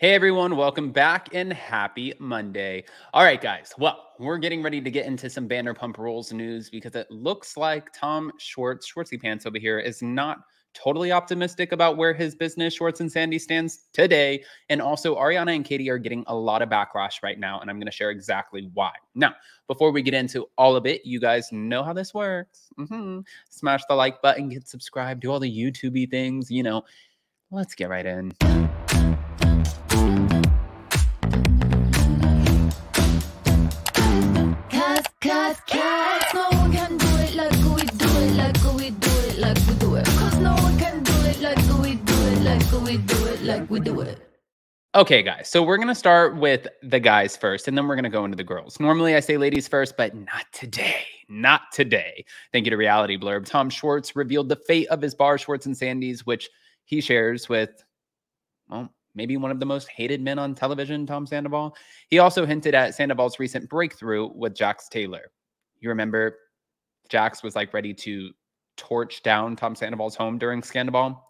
Hey everyone, welcome back and happy Monday. All right, guys. Well, we're getting ready to get into some Vanderpump Rules news because it looks like Tom Schwartz, Schwartzy Pants over here, is not totally optimistic about where his business, Schwartz and Sandy, stands today. And also, Ariana and Katie are getting a lot of backlash right now, and I'm going to share exactly why. Now, before we get into all of it, you guys know how this works. Smash the like button, get subscribed, do all the YouTube-y things, Let's get right in. No one can do it like we do it, like we do it, like we do it. Cause no one can do it like we do it, like we do it, like we do it. Okay, guys, so we're going to start with the guys first, and then we're going to go into the girls. Normally, I say ladies first, but not today. Not today. Thank you to Reality Blurb. Tom Schwartz revealed the fate of his bar, Schwartz and Sandy's, which he shares with, well, maybe one of the most hated men on television, Tom Sandoval. He also hinted at Sandoval's recent breakthrough with Jax Taylor. You remember Jax was like ready to torch down Tom Sandoval's home during Scandal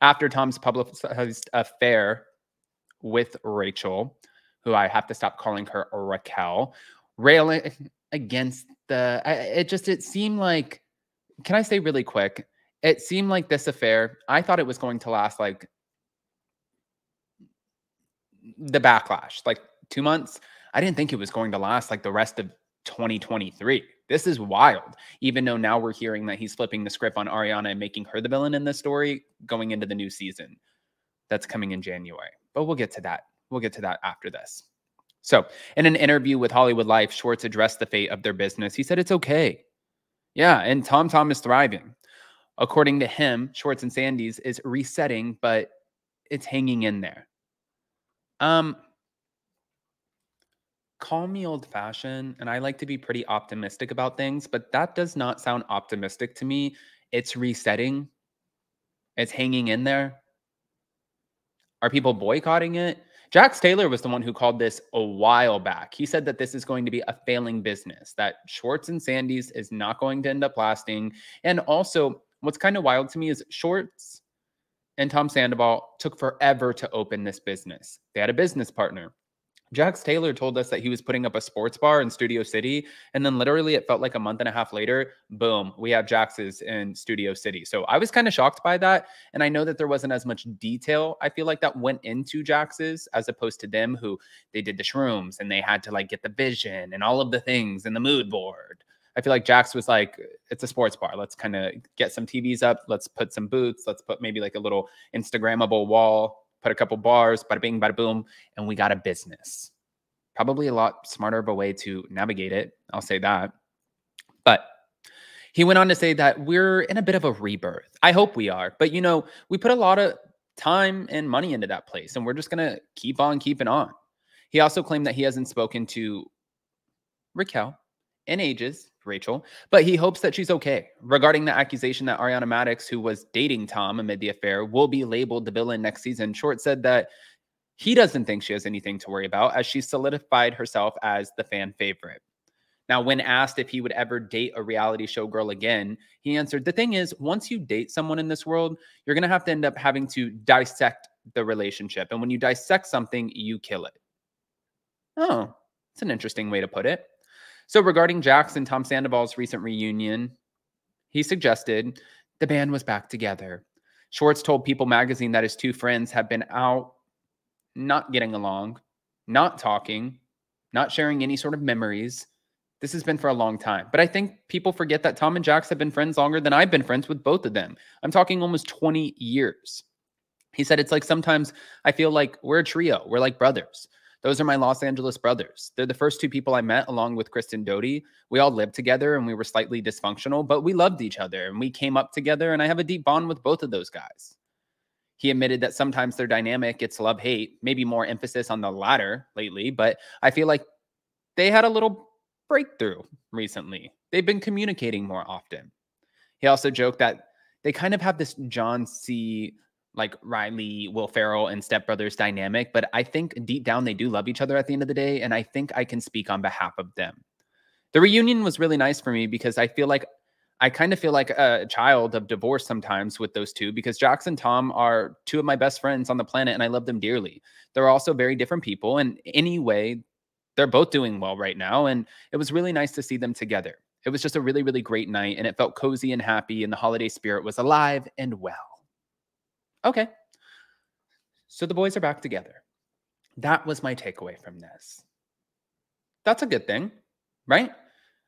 after Tom's publicized affair with Rachel, who I have to stop calling her Raquel, railing against it seemed like, can I say really quick? It seemed like this affair, I thought it was going to last like the Backlash, like 2 months. I didn't think it was going to last like the rest of 2023. This is wild, even though now we're hearing that he's flipping the script on Ariana and making her the villain in this story going into the new season that's coming in January. But we'll get to that. We'll get to that after this. So in an interview with Hollywood Life, Schwartz addressed the fate of their business. He said it's okay. Yeah, and Tom is thriving. According to him, Schwartz and Sandy's is resetting, but it's hanging in there. Call me old-fashioned, and I like to be pretty optimistic about things, but that does not sound optimistic to me. It's resetting. It's hanging in there. Are people boycotting it? Jax Taylor was the one who called this a while back. He said that this is going to be a failing business, that Schwartz and Sandy's is not going to end up lasting. And also, what's kind of wild to me is Schwartz and Tom Sandoval took forever to open this business. They had a business partner. Jax Taylor told us that he was putting up a sports bar in Studio City, and then literally it felt like a month and a half later, boom, we have Jax's in Studio City. So I was kind of shocked by that, and I know that there wasn't as much detail, I feel like, that went into Jax's as opposed to them, who they did the shrooms, and they had to like get the vision and all of the things and the mood board. I feel like Jax was like, it's a sports bar. Let's kind of get some TVs up. Let's put some booths. Let's put maybe like a little Instagrammable wall, put a couple bars, bada bing, bada boom, and we got a business. Probably a lot smarter of a way to navigate it. I'll say that. But he went on to say that we're in a bit of a rebirth. I hope we are. But, we put a lot of time and money into that place, and we're just going to keep on keeping on. He also claimed that he hasn't spoken to Raquel in ages, Rachel, but he hopes that she's okay. Regarding the accusation that Ariana Madix, who was dating Tom amid the affair, will be labeled the villain next season, Schwartz said that he doesn't think she has anything to worry about, as she solidified herself as the fan favorite. Now, when asked if he would ever date a reality show girl again, he answered, the thing is, once you date someone in this world, you're going to have to end up having to dissect the relationship. And when you dissect something, you kill it. Oh, it's an interesting way to put it. So regarding Jax and Tom Sandoval's recent reunion, he suggested the band was back together. Schwartz told People magazine that his two friends have been out, not getting along, not talking, not sharing any sort of memories. This has been for a long time. But I think people forget that Tom and Jax have been friends longer than I've been friends with both of them. I'm talking almost 20 years. He said, it's like sometimes I feel like we're a trio. We're like brothers. Those are my Los Angeles brothers. They're the first two people I met along with Kristen Doty. We all lived together and we were slightly dysfunctional, but we loved each other and we came up together, and I have a deep bond with both of those guys. He admitted that sometimes their dynamic gets love-hate, maybe more emphasis on the latter lately, but I feel like they had a little breakthrough recently. They've been communicating more often. He also joked that they kind of have this John C., like Riley, Will Ferrell, and Step Brothers dynamic, but I think deep down they do love each other at the end of the day, and I think I can speak on behalf of them. The reunion was really nice for me because I feel like I kind of feel like a child of divorce sometimes with those two because Jax and Tom are two of my best friends on the planet and I love them dearly. They're also very different people. And anyway, they're both doing well right now. And it was really nice to see them together. It was just a really, really great night and it felt cozy and happy and the holiday spirit was alive and well. Okay. So the boys are back together. That was my takeaway from this. That's a good thing, right?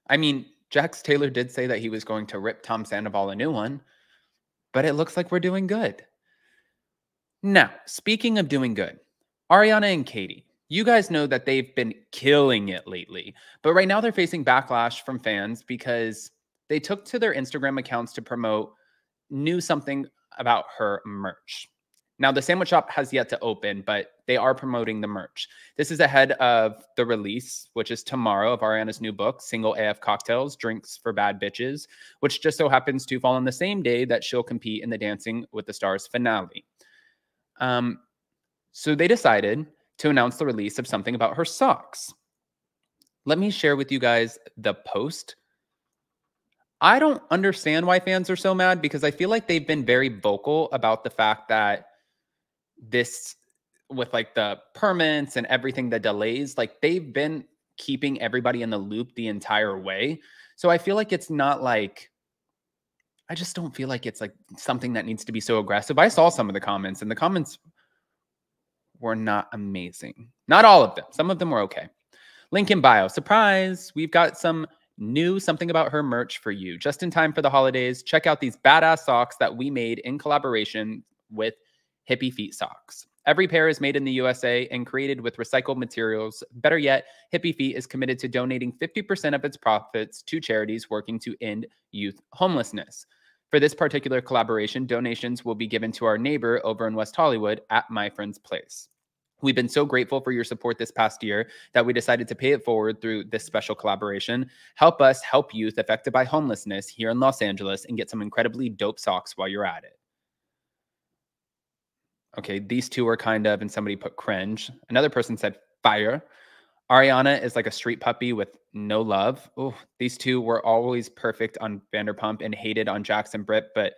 I mean, Jax Taylor did say that he was going to rip Tom Sandoval a new one, but it looks like we're doing good. Now, speaking of doing good, Ariana and Katie, you guys know that they've been killing it lately, but right now they're facing backlash from fans because they took to their Instagram accounts to promote something about her merch. Now, the sandwich shop has yet to open, but they are promoting the merch. This is ahead of the release, which is tomorrow, of Ariana's new book, Single AF Cocktails, Drinks for Bad Bitches, which just so happens to fall on the same day that she'll compete in the Dancing with the Stars finale. So they decided to announce the release of something about her socks. Let me share with you guys the post. I don't understand why fans are so mad because I feel like they've been very vocal about the fact that this, with like the permits and everything, the delays, like they've been keeping everybody in the loop the entire way. So I feel like it's not like, I just don't feel like it's like something that needs to be so aggressive. I saw some of the comments and the comments were not amazing. Not all of them. Some of them were okay. Link in bio. Surprise! We've got some new something about her merch for you. Just in time for the holidays. Check out these badass socks that we made in collaboration with Hippie Feet Socks. Every pair is made in the USA and created with recycled materials. Better yet, Hippie Feet is committed to donating 50% of its profits to charities working to end youth homelessness. For this particular collaboration, donations will be given to our neighbor over in West Hollywood at My Friend's Place. We've been so grateful for your support this past year that we decided to pay it forward through this special collaboration. Help us help youth affected by homelessness here in Los Angeles and get some incredibly dope socks while you're at it. Okay, these two are kind of, and somebody put cringe. Another person said fire. Ariana is like a street puppy with no love. Oh, these two were always perfect on Vanderpump and hated on Jax and Britt, but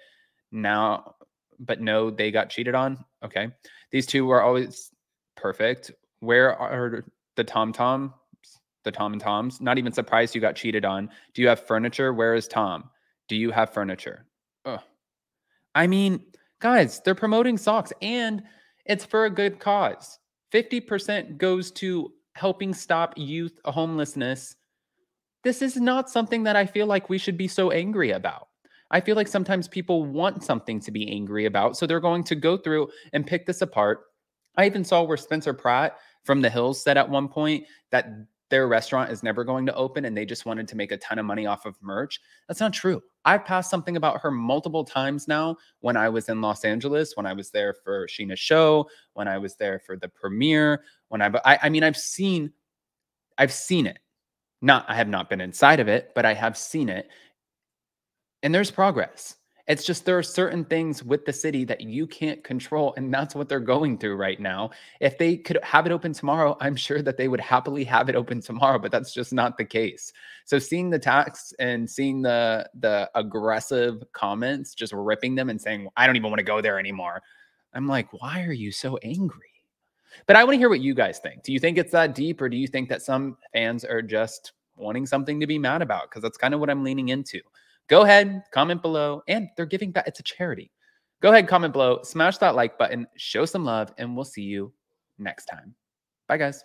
no, they got cheated on. Okay. These two were always perfect. Where are the Tom and Toms? Not even surprised you got cheated on. Do you have furniture? Where is Tom? Do you have furniture? Ugh. I mean, guys, they're promoting socks and it's for a good cause. 50% goes to helping stop youth homelessness. This is not something that I feel like we should be so angry about. I feel like sometimes people want something to be angry about, so they're going to go through and pick this apart. I even saw where Spencer Pratt from The Hills said at one point that their restaurant is never going to open and they just wanted to make a ton of money off of merch. That's not true. I've passed something about her multiple times now when I was in Los Angeles, when I was there for Sheena's show, when I was there for the premiere, I mean, I've seen it. I have not been inside of it, but I have seen it. And there's progress. It's just there are certain things with the city that you can't control, and that's what they're going through right now. If they could have it open tomorrow, I'm sure that they would happily have it open tomorrow, but that's just not the case. So seeing the tax and seeing the aggressive comments, just ripping them and saying, I don't even want to go there anymore. I'm like, why are you so angry? But I want to hear what you guys think. Do you think it's that deep, or do you think that some fans are just wanting something to be mad about? Because that's kind of what I'm leaning into. Go ahead, comment below, and they're giving back. It's a charity. Go ahead, comment below, smash that like button, show some love, and we'll see you next time. Bye, guys.